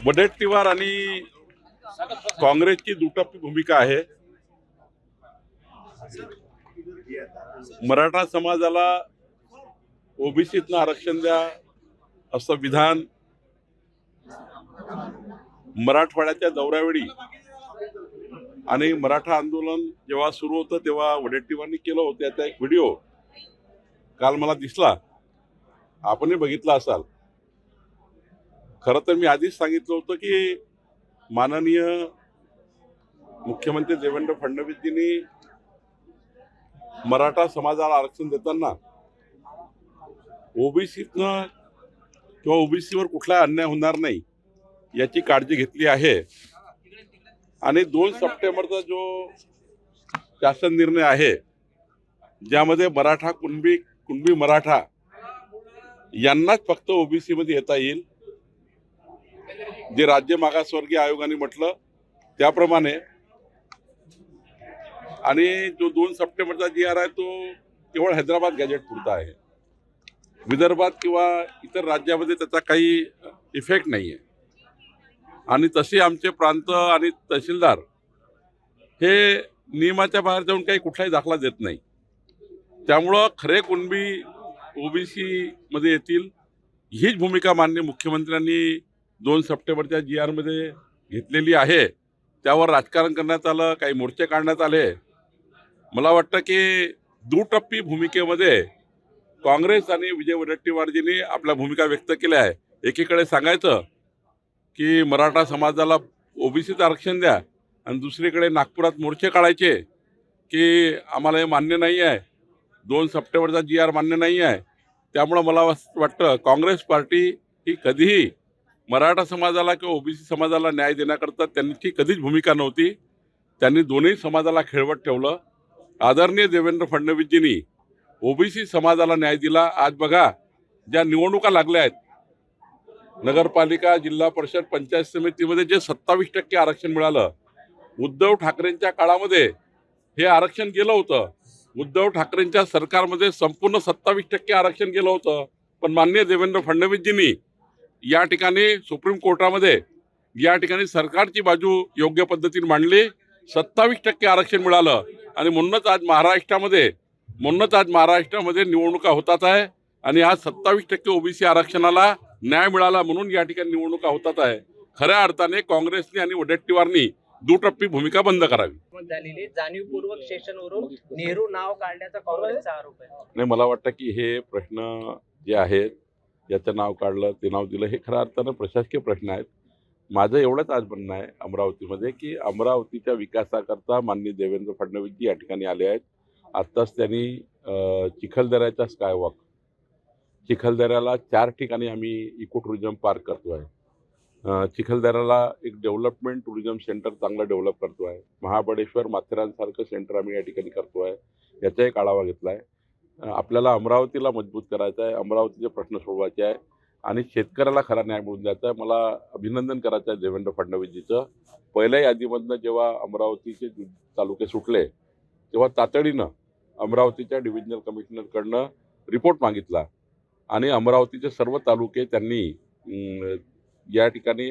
वडेट्टीवार आणि काँग्रेसची दुटप्पी भूमिका आहे। मराठा समाजाला ओबीसीतनं आरक्षण द्या असं विधान मराठवाड्याच्या दौऱ्यावेळी आणि मराठा आंदोलन जेव्हा सुरू होतं तेव्हा वडेट्टीवारांनी केलं होतं। त्याचा एक व्हिडिओ काल मला दिसला, आपणही बघितला असाल। खरं तर मी आधीच सांगितलं होतं की माननीय मुख्यमंत्री देवेंद्र फडणवीसजींनी मराठा समाजाला आरक्षण देताना ओबीसीतनं किंवा ओबीसीवर कुठला अन्याय होणार नाही याची काळजी घेतली आहे। आणि 2 सप्टेंबरचा जो शासन निर्णय आहे ज्यामध्ये मराठा कुणबी मराठा यांनाच फक्त ओबीसी मध्ये येता येईल, जे राज्य मागासवर्गीय आयोगाने म्हटलं त्याप्रमाणे। आणि जो 2 सप्टेंबरचा जी आर आहे तो केवळ हैदराबाद गॅजेट पुरता आहे, विदर्भात किंवा इतर राज्यामध्ये त्याचा काही इफेक्ट नाही आहे। आणि तसे आमचे प्रांत आणि तहसीलदार हे नियमाच्या बाहेर जाऊन काही कुठलाही दाखला देत नाही। त्यामुळं खरे कुणबी ओबीसी मध्ये येतील हीच भूमिका माननीय मुख्यमंत्र्यांनी 2 सप्टेंबरच्या जी आर मध्ये घेतलेली आहे। त्यावर राजकारण करण्यात आलं, काही मोर्चे काढण्यात आले। मला वाटतं की दुटप्पी भूमिकेमध्ये काँग्रेस आणि विजय वडेट्टीवारजींनी आपल्या भूमिका व्यक्त केल्या आहे। एकीकडे सांगायचं की मराठा समाजाला ओबीसीचं आरक्षण द्या आणि दुसरीकडे नागपुरात मोर्चे काढायचे की आम्हाला हे मान्य नाही आहे, 2 सप्टेंबरचा जी आर मान्य नाही आहे। त्यामुळं मला वाटतं काँग्रेस पार्टी ही कधीही मराठा समाजाला किंवा ओबीसी समाजाला न्याय देण्याकरता त्यांची कधीच भूमिका नव्हती। त्यांनी दोन्ही समाजाला खेळवत ठेवलं। आदरणीय देवेंद्र फडणवीसजींनी ओबीसी समाजाला न्याय दिला। आज बघा, ज्या निवडणुका लागल्या आहेत, नगरपालिका, जिल्हा परिषद, पंचायत समितीमध्ये जे 27% आरक्षण मिळालं, उद्धव ठाकरेंच्या काळामध्ये हे आरक्षण गेलं होतं। उद्धव ठाकरेंच्या सरकारमध्ये संपूर्ण 27% आरक्षण गेलं होतं। पण माननीय देवेंद्र फडणवीसजींनी या ठिकाणी सुप्रीम कोर्टामध्ये या ठिकाणी सरकारची बाजू योग्य पद्धतीने मांडली, 27% आरक्षण मिळालं। आणि म्हणूनच आज महाराष्ट्रामध्ये निवडणुका होतात आहे आणि आज 27% ओबीसी आरक्षणाला न्याय मिळाला म्हणून या ठिकाणी निवडणुका होतात आहे। खऱ्या अर्थाने काँग्रेसने आणि वडेट्टीवारनी दुटप्पी भूमिका बंद करावी। झालेली जाणीवपूर्वक स्टेशनवरून नेहरू नाव काढण्याचा काँग्रेसचा आरोप आहे। नाही, मला वाटतं की हे प्रश्न जे आहेत, याचं नाव काढलं, ते नाव दिलं, हे खऱ्या अर्थानं प्रशासकीय प्रश्न आहेत। माझं एवढंच आज म्हणणं आहे अमरावतीमध्ये की अमरावतीच्या विकासाकरता माननीय देवेंद्र फडणवीसजी या ठिकाणी आले आहेत। आत्ताच त्यांनी चिखलदऱ्याचा स्कायवॉक, चिखलदऱ्याला 4 ठिकाणी आम्ही इको टुरिझम पार्क करतो आहे। चिखलदऱ्याला एक डेव्हलपमेंट टुरिझम सेंटर चांगलं डेव्हलप करतो आहे। महाबळेश्वर, माथेरानसारखं सेंटर आम्ही या ठिकाणी करतो आहे, याचा एक आढावा घेतला आहे। आपल्याला अमरावतीला मजबूत करायचं आहे, अमरावतीचे प्रश्न सोडवायचे आहे आणि शेतकऱ्याला खरा न्याय मिळवून द्यायचा आहे। मला अभिनंदन करायचं आहे देवेंद्र फडणवीसजीचं। पहिल्या यादीमधनं जेव्हा अमरावतीचे तालुके सुटले तेव्हा तातडीनं अमरावतीच्या डिव्हिजनल कमिशनरकडनं रिपोर्ट मागितला आणि अमरावतीचे सर्व तालुके त्यांनी या ठिकाणी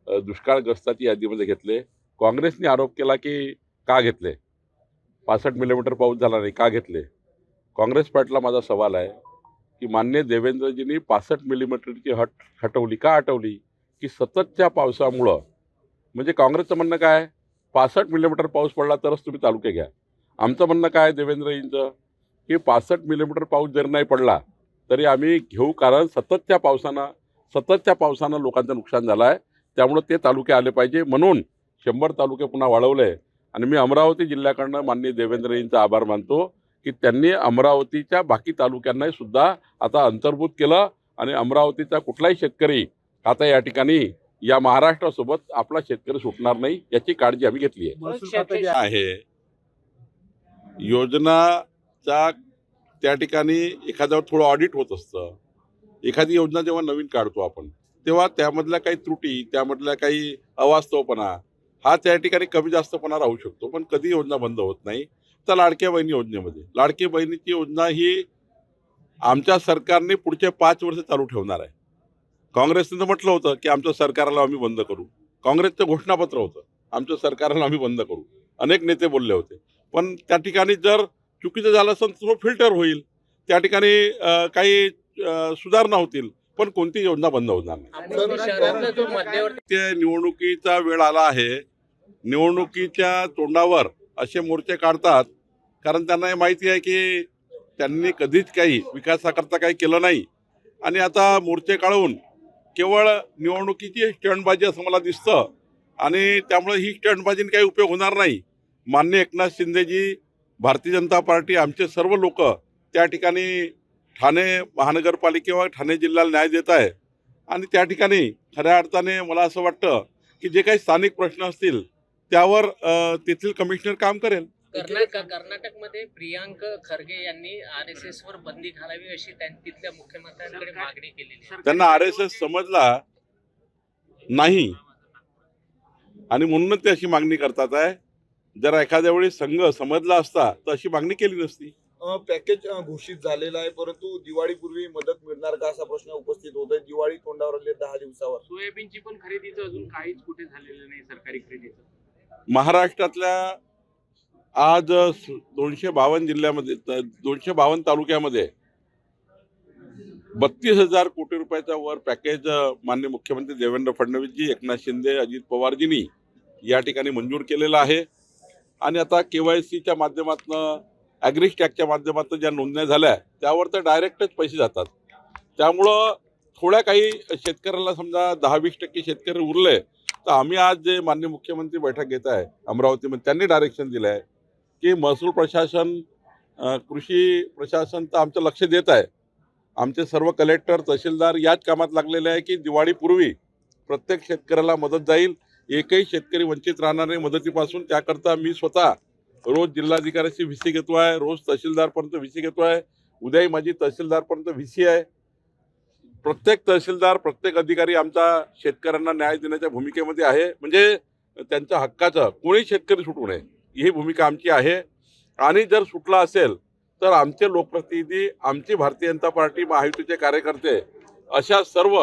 दुष्काळग्रस्ताची यादीमध्ये घेतले। काँग्रेसने आरोप केला की का घेतले, 65 मिलीमीटर पाऊस झाला नाही, का घेतले? काँग्रेस पार्टीला माझा सवाल आहे की माननीय देवेंद्रजींनी 65 मिलीमीटरची हटवली, का हटवली? की सततच्या पावसामुळं, म्हणजे काँग्रेसचं म्हणणं काय, 65 मिलीमीटर पाऊस पडला तरच तुम्ही तालुके घ्या। आमचं म्हणणं काय देवेंद्रजींचं की 65 मिलीमीटर पाऊस जर नाही पडला तरी आम्ही घेऊ, कारण सततच्या पावसानं लोकांचं नुकसान झालं आहे। त्यामुळे ते तालुके आले पाहिजे, म्हणून 100 तालुके पुन्हा वाढवले। आणि मी अमरावती जिल्ह्याकडनं माननीय देवेंद्रजींचा आभार मानतो की त्यांनी अमरावतीच्या बाकी तालुक्यांनाही सुद्धा आता अंतर्भूत केलं आणि अमरावतीचा कुठलाही शेतकरी आता या ठिकाणी या महाराष्ट्रासोबत आपला शेतकरी सुटणार नाही याची काळजी आम्ही घेतली आहे। योजनाचा त्या ठिकाणी एखाद्यावर थोडं ऑडिट होत असतं। एखादी योजना जेव्हा नवीन काढतो आपण तेव्हा त्यामधल्या काही त्रुटी, त्यामधल्या काही अवास्तवपणा हा त्या ठिकाणी कमी जास्तपणा राहू शकतो, पण कधी योजना बंद होत नाही। तर लाडक्या बहिणी योजनेमध्ये, लाडकी बहिणीची योजना ही आमच्या सरकारने पुढचे 5 वर्ष चालू ठेवणार आहे। काँग्रेसने तर म्हटलं होतं की आमच्या सरकारला आम्ही बंद करू. काँग्रेसचं घोषणापत्र होतं, आमच्या सरकारला आम्ही बंद करू. अनेक नेते बोलले होते. पण त्या ठिकाणी जर चुकीचं झालं असेल तर तो फिल्टर होईल. त्या ठिकाणी काही सुधारणा होतील. पण कोणती योजना बंद होणार नाही. अमरावती शहरातला जो मध्यवर्ती ते निवडणुकीचा वेळ आला आहे. निवडणुकीच्या तोंडावर असे मोर्चे काढतात कारण त्यांना हे माहिती आहे की त्यांनी कधीच काही विकासाकरता काही केलं नाही आणि आता मोर्चे काढून केवळ निवडणुकीची स्टंटबाजी असं मला दिसतं आणि त्यामुळे ही स्टंटबाजीने काही उपयोग होणार नाही. माननीय एकनाथ शिंदेजी, भारतीय जनता पार्टी, आमचे सर्व लोक त्या ठिकाणी ठाणे महानगरपालिकेवर ठाणे जिल्ह्याला न्याय देत आहे आणि त्या ठिकाणी खऱ्या अर्थाने मला असं वाटतं की जे काही स्थानिक प्रश्न असतील त्यावर तेथील कमिशनर काम करेल. कर्नाटकमध्ये प्रियांक खरगे यांनी RSS वर बंदी घालावी अशी तिथल्या मुख्यमंत्र्यांकडे मागणी केलेली आहे. त्यांना RSS समजला नाही आणि म्हणूनच ते अशी मागणी करतात आहे. जर एखाद्या वेळी संघ समजला असता तर अशी मागणी केली नसती. पॅकेज घोषित झालेला आहे, परंतु दिवाळीपूर्वी मदत मिळणार का असा प्रश्न उपस्थित होत आहे. दिवाळी तोंडावर आली 10 दिवसावर. सोयाबीनची पण खरेदीचं अजून काहीच कुठे झालेलं नाही सरकारी खरेदीचं. महाराष्ट्रातल्या आज 252 जिल्ह्यामध्ये 252 तालुक्यामध्ये 32,000 कोटी रुपयाचा वर पॅकेज माननीय मुख्यमंत्री देवेंद्र फडणवीसजी, एकनाथ शिंदे, अजित पवारजींनी या ठिकाणी मंजूर केलेला आहे आणि आता KYCच्या माध्यमातून ॲग्रीस्टॅकच्या माध्यमातून ज्या नोंदण्या झाल्या त्यावर तर डायरेक्टच पैसे जातात. त्यामुळं थोड्या काही शेतकऱ्याला समजा 10-20% शेतकरी उरले तर आम्ही आज जे माननीय मुख्यमंत्री बैठक घेत आहे अमरावतीमध्ये त्यांनी डायरेक्शन दिलं आहे की महसूल प्रशासन, कृषी प्रशासन तर आमचं लक्ष देत आहे. आमचे सर्व कलेक्टर, तहसीलदार याच कामात लागलेले आहे की दिवाळीपूर्वी प्रत्येक शेतकऱ्याला मदत जाईल. एकही शेतकरी वंचित राहणार नाही मदतीपासून. त्याकरता मी स्वतः रोज जिल्हाधिकाऱ्याची VC घेतो आहे, रोज तहसीलदारपर्यंत VC घेतो आहे. उद्याही माझी तहसीलदारपर्यंत VC आहे. प्रत्येक तहसीलदार, प्रत्येक अधिकारी आमचा शेतकऱ्यांना न्याय देण्याच्या भूमिकेमध्ये आहे. म्हणजे त्यांच्या हक्काचं कोणी शेतकरी सुटू नये ही भूमिका आमची आहे. आणि जर सुटला असेल तर आमचे लोकप्रतिनिधी, आमची भारतीय जनता पार्टी, महायुतीचे कार्यकर्ते अशा सर्व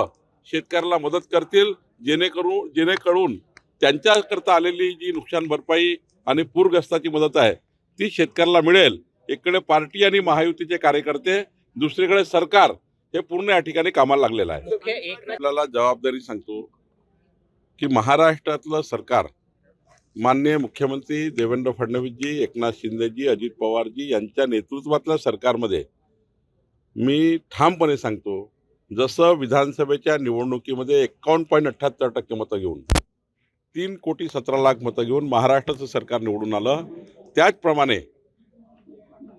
शेतकऱ्याला मदत करतील जेणेकरून त्यांच्याकरता आलेली जी नुकसान भरपाई आणि पूरग्रस्ताची मदत आहे ती शेतकऱ्याला मिळेल. एकीकडे पार्टी आणि महायुतीचे कार्यकर्ते, दुसरीकडे सरकार हे पूर्ण या ठिकाणी कामाला लागलेलं आहे. आपल्याला जबाबदारी सांगतो की महाराष्ट्रातलं सरकार माननीय मुख्यमंत्री देवेंद्र फडणवीसजी, एकनाथ शिंदेजी, अजित पवारजी यांच्या नेतृत्वातल्या सरकारमध्ये मी ठामपणे सांगतो जसं विधानसभेच्या निवडणुकीमध्ये 51.78% मतं घेऊन 3,17,00,000 मतं घेऊन महाराष्ट्राचं सरकार निवडून आलं, त्याचप्रमाणे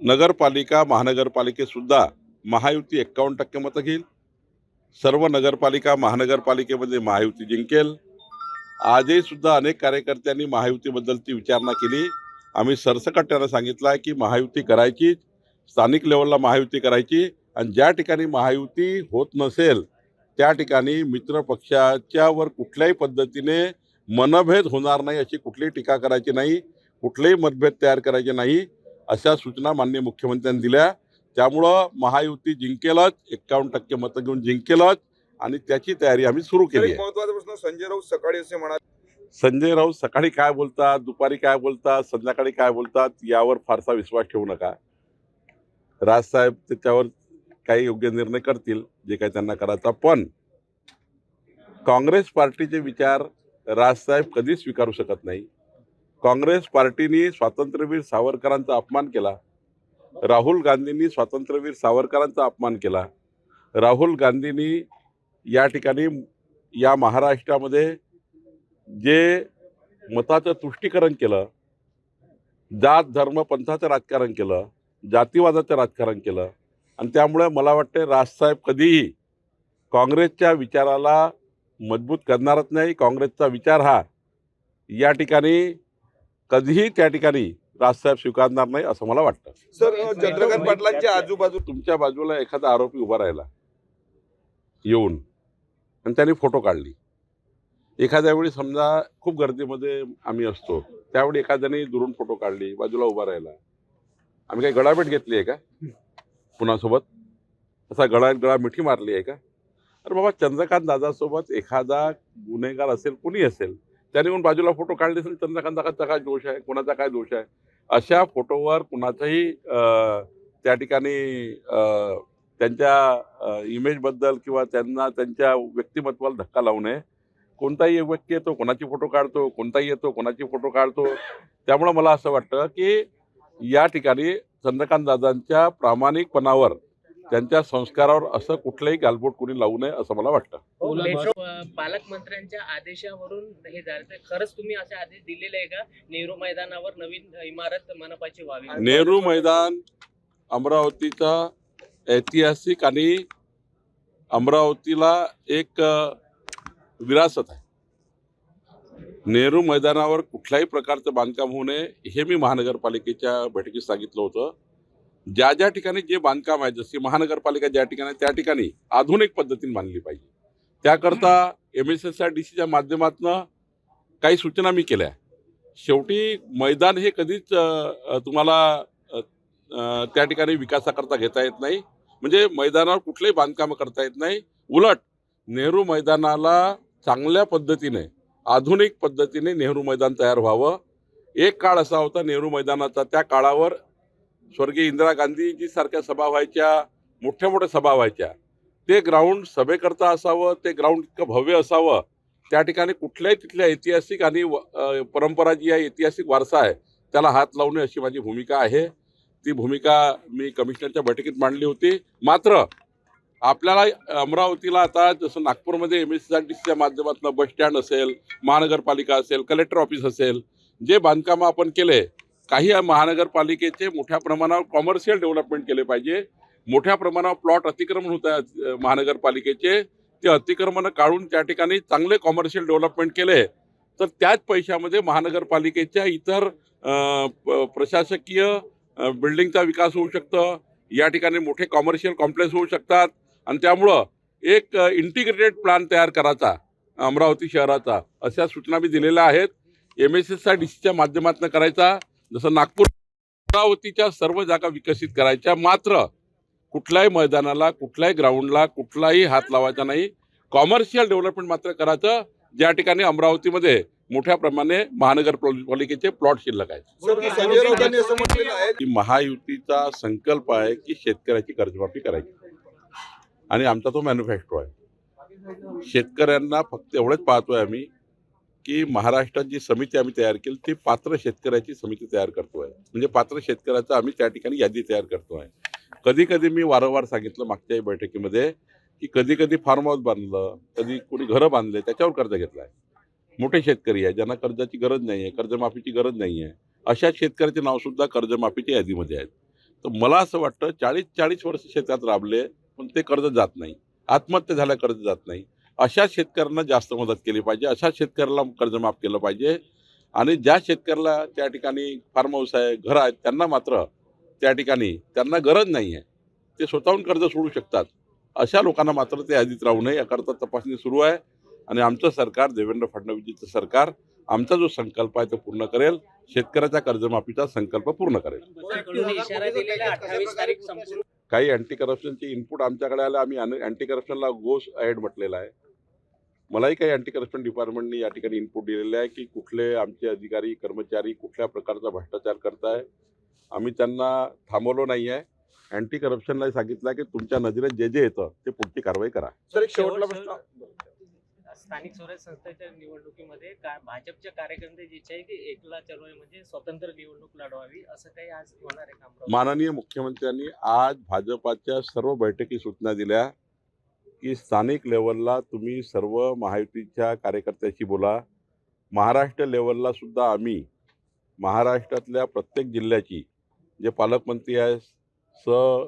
नगरपालिका, महानगरपालिकेसुद्धा महायुती 51% मतं घेईल. सर्व नगरपालिका, महानगरपालिकेमध्ये महायुती जिंकेल. आजही सुद्धा अनेक कार्यकर्त्यांनी महायुतीबद्दलची विचारणा केली. आम्ही सरसकट सांगितलं आहे की महायुती करायची, स्थानिक लेवलला महायुती करायची आणि ज्या ठिकाणी महायुती होत नसेल त्या ठिकाणी मित्र पक्षाच्यावर कुठल्याही पद्धतीने मनभेद होणार नाही, अशी कुठलीही टीका करायची नाही, कुठलेही मतभेद तयार करायचे नाही, अशा सूचना माननीय मुख्यमंत्र्यांनी दिल्या. त्यामुळं महायुती जिंकेलच, 51% मतं घेऊन जिंकेलच आणि त्याची तयारी आम्ही सुरू केली आहे. महत्त्वाचा प्रश्न, संजय राऊत सकाळी असे म्हणाले. संजय राऊत सकाळी काय बोलतात, दुपारी काय बोलतात, संध्याकाळी काय बोलतात यावर फारसा विश्वास ठेवू नका. राजसाहेब त्याच्यावर काही योग्य निर्णय करतील जे काही त्यांना करायचा. पण काँग्रेस पार्टीचे विचार राजसाहेब कधीच स्वीकारू शकत नाही. काँग्रेस पार्टीने स्वातंत्र्यवीर सावरकरांचा अपमान केला. राहुल गांधींनी स्वातंत्र्यवीर सावरकरांचा अपमान केला. राहुल गांधींनी या ठिकाणी या महाराष्ट्रामध्ये जे मताचं तुष्टीकरण केलं, जात धर्म पंथाचं राजकारण केलं, जातीवादाचं राजकारण केलं आणि त्यामुळे मला वाटते राजसाहेब कधीही काँग्रेसच्या विचाराला मजबूत करणारच नाही. काँग्रेसचा विचार हा या ठिकाणी कधीही त्या ठिकाणी राजसाहेब स्वीकारणार नाही असं मला वाटतं. सर, चंद्रकांत पाटलांच्या आजूबाजू तुमच्या बाजूला एखादा आरोपी उभा राहिला येऊन आणि त्यांनी फोटो काढली. एखाद्या वेळी समजा खूप गर्दीमध्ये आम्ही असतो त्यावेळी एखाद्याने दुरून फोटो काढली, बाजूला उभा राहिला, आम्ही काही गळाभेट घेतली आहे का कुणासोबत? असा गळा मिठी मारली आहे का? अरे बाबा, चंद्रकांत दादासोबत एखादा गुन्हेगार असेल, कुणी असेल, त्याने येऊन बाजूला फोटो काढले असेल, चंद्रकांत दादाचा काय दोष आहे, कोणाचा काय दोष आहे? अशा फोटोवर कुणाचाही त्या ठिकाणी त्यांच्या इमेजबद्दल किंवा त्यांना त्यांच्या व्यक्तिमत्वाला धक्का लावू नये. कोणताही एक व्यक्ती येतो, कोणाची फोटो काढतो, कोणताही येतो, कोणाची फोटो काढतो. त्यामुळं मला असं वाटतं की या ठिकाणी चंद्रकांत दादांच्या प्रामाणिकपणावर, त्यांच्या संस्कारावर असं कुठलंही गालबोट कोणी लावू नये असं मला वाटतं. पालकमंत्र्यांच्या आदेशावरून हे झालं तर खरंच तुम्ही असे आदेश दिलेले आहे का नेहरू मैदानावर नवीन इमारत मनपाची व्हावी? नेहरू मैदान अमरावतीचा ऐतिहासिक आणि अमरावतीला एक विरासत आहे. नेहरू मैदानावर कुठल्याही प्रकारचं बांधकाम होऊ नये हे मी महानगरपालिकेच्या बैठकीत सांगितलं होतं. ज्या ज्या ठिकाणी जे बांधकाम आहे, जशी महानगरपालिका ज्या ठिकाणी आहे, त्या ठिकाणी आधुनिक पद्धतीने बांधली पाहिजे. त्याकरता MSSRDCच्या माध्यमातून काही सूचना मी केल्या. शेवटी मैदान हे कधीच तुम्हाला त्या ठिकाणी विकासाकरता घेता येत नाही, म्हणजे मैदानावर कुठलेही बांधकाम करता येत नाही. उलट नेहरू मैदानाला चांगल्या पद्धतीने, आधुनिक पद्धतीने नेहरू मैदान तयार व्हावं. एक काळ असा होता नेहरू मैदानाचा, त्या काळावर स्वर्गीय इंदिरा गांधीजी सारख्या सभा व्हायच्या, मोठ्या मोठ्या सभा व्हायच्या. ते ग्राउंड सभेकरता असावं, ते ग्राउंड इतकं भव्य असावं, त्या ठिकाणी कुठल्याही तिथल्या ऐतिहासिक आणि परंपरा जी आहे, ऐतिहासिक वारसा आहे, त्याला हात लावू नये अशी माझी भूमिका आहे. ती भूमिका मी कमिशनरच्या बैठकीत मांडली होती. मात्र आपल्याला अमरावतीला आता जसं नागपूरमध्ये MSSRDCच्या माध्यमातून बस स्टँड असेल, महानगरपालिका असेल, कलेक्टर ऑफिस असेल, जे बांधकामं आपण केले, काही महानगरपालिकेचे मोठ्या प्रमाणावर कॉमर्शियल डेव्हलपमेंट केले पाहिजे. मोठ्या प्रमाणावर प्लॉट अतिक्रमण होत आहेत महानगरपालिकेचे, ते अतिक्रमण काढून त्या ठिकाणी चांगले कॉमर्शियल डेव्हलपमेंट केले तर त्याच पैशामध्ये महानगरपालिकेच्या इतर प्रशासकीय बिल्डिंगचा विकास होऊ शकतो. या ठिकाणी मोठे कॉमर्शियल कॉम्प्लेक्स होऊ शकतात आणि त्यामुळं एक इंटिग्रेटेड प्लॅन तयार करायचा अमरावती शहराचा, अशा सूचना मी दिलेल्या आहेत. MSSRDCच्या माध्यमातून करायचा. जसं नागपूर, अमरावतीच्या सर्व जागा विकसित करायच्या. मात्र कुठल्याही मैदानाला, कुठल्याही ग्राउंडला कुठलाही हात लावायचा नाही. कॉमर्शियल डेव्हलपमेंट मात्र करायचं, ज्या ठिकाणी अमरावतीमध्ये मोठ्या प्रमाणे महानगरपालिकेचे प्लॉट शिल्लक आहेत. संजय राऊतांनी असं म्हटलेलं आहे की महायुतीचा संकल्प आहे की शेतकऱ्याची कर्जमाफी करायची आणि आमचा तो मॅन्युफॅक्चर आहे. शेतकऱ्यांना फक्त एवढंच पाहतोय आम्ही की महाराष्ट्रात जी समिती आम्ही तयार केली ती पात्र शेतकऱ्याची समिती तयार करतोय. म्हणजे पात्र शेतकऱ्याचा आम्ही त्या ठिकाणी यादी तयार करतोय. कधी कधी मी वारंवार सांगितलं मागच्याही बैठकीमध्ये की कधी कधी फार्म हाऊस बांधलं, कधी कोणी घरं बांधले, त्याच्यावर कर्ज घेतलाय. मोठे शेतकरी आहे, ज्यांना कर्जाची गरज नाही आहे, कर्जमाफीची गरज नाही आहे, अशा शेतकऱ्याचे नावसुद्धा कर्जमाफीच्या यादीमध्ये आहेत. तर मला असं वाटतं 40 वर्ष शेतात राबले पण ते कर्ज जात नाही, आत्महत्या झाल्या कर्ज जात नाही, अशा शेतकऱ्यांना जास्त मदत केली पाहिजे. अशा शेतकऱ्याला कर्जमाफ केलं पाहिजे. आणि ज्या शेतकऱ्याला त्या ठिकाणी फार्म हाऊस आहे, घर आहेत, त्यांना मात्र त्या ठिकाणी त्यांना गरज नाही आहे, ते स्वतःहून कर्ज सोडू शकतात. अशा लोकांना मात्र ते यादीत राहू नये याकरता तपासणी सुरू आहे. आणि आमचं सरकार, देवेंद्र फडणवीसचं सरकार, आमचा जो संकल्प आहे तो पूर्ण करेल. शेतकऱ्याच्या कर्जमाफीचा संकल्प पूर्ण करेल. इशारा दिलेला 28 तारीख संपूर्ण. काही अँटी करप्शनचे इनपुट आमच्याकडे आलं, आम्ही अँटी करप्शनला गोस अहेड म्हटलेला आहे. मलाही काही अँटी करप्शन डिपार्टमेंटनी या ठिकाणी इनपुट दिलेले आहे की कुठले आमचे अधिकारी कर्मचारी कुठल्या प्रकारचा भ्रष्टाचार करताय. आम्ही त्यांना थांबवलो नाही आहे. अँटी करप्शनला सांगितलं की तुमच्या नजरेत जे जे येतं ते पुढची कारवाई करा. सर, एक शेवटला प्रश्न. स्थानिक स्वराज्य संस्थेच्या निवडणुकीमध्ये भाजपच्या कार्यकर्त्यांची इच्छा आहे की एकला चळवळ म्हणजे स्वतंत्र निवडणूक लढवावी, असं काही आज होणार आहे का? माननीय मुख्यमंत्र्यांनी आज भाजपाच्या सर्व बैठकी सूचना दिल्या की स्थानिक लेवलला तुम्ही सर्व महायुतीच्या कार्यकर्त्याशी बोला. महाराष्ट्र लेवलला सुद्धा आम्ही महाराष्ट्रातल्या प्रत्येक जिल्ह्याची जे पालकमंत्री आहे,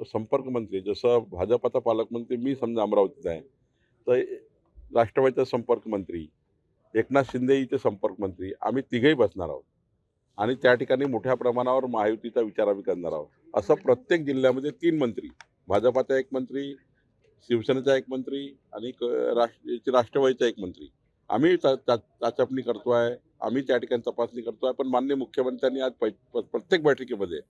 संपर्क मंत्री, जसं भाजपाचा पालकमंत्री मी समजा अमरावतीत आहे तर राष्ट्रवादीचा संपर्क मंत्री, एकनाथ शिंदेचे संपर्क मंत्री, आम्ही तिघेही बसणार आहोत आणि त्या ठिकाणी मोठ्या प्रमाणावर महायुतीचा विचार आम्ही करणार आहोत. असं प्रत्येक जिल्ह्यामध्ये 3 मंत्री, भाजपाचा 1 मंत्री, शिवसेनेचा 1 मंत्री आणि राष्ट्रवादीचा 1 मंत्री, आम्ही चाचपणी करतो आहे, आम्ही त्या ठिकाणी तपासणी करतो आहे. पण माननीय मुख्यमंत्र्यांनी आज प्रत्येक बैठकीमध्ये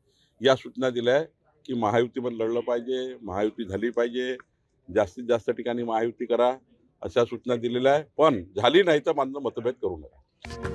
या सूचना दिल्या आहे की महायुतीमध्ये लढलं पाहिजे, महायुती झाली पाहिजे. जास्तीत जास्त ठिकाणी महायुती करा अशा सूचना दिलेल्या आहे. पण झाली नाही तर माझं मतभेद करू नका.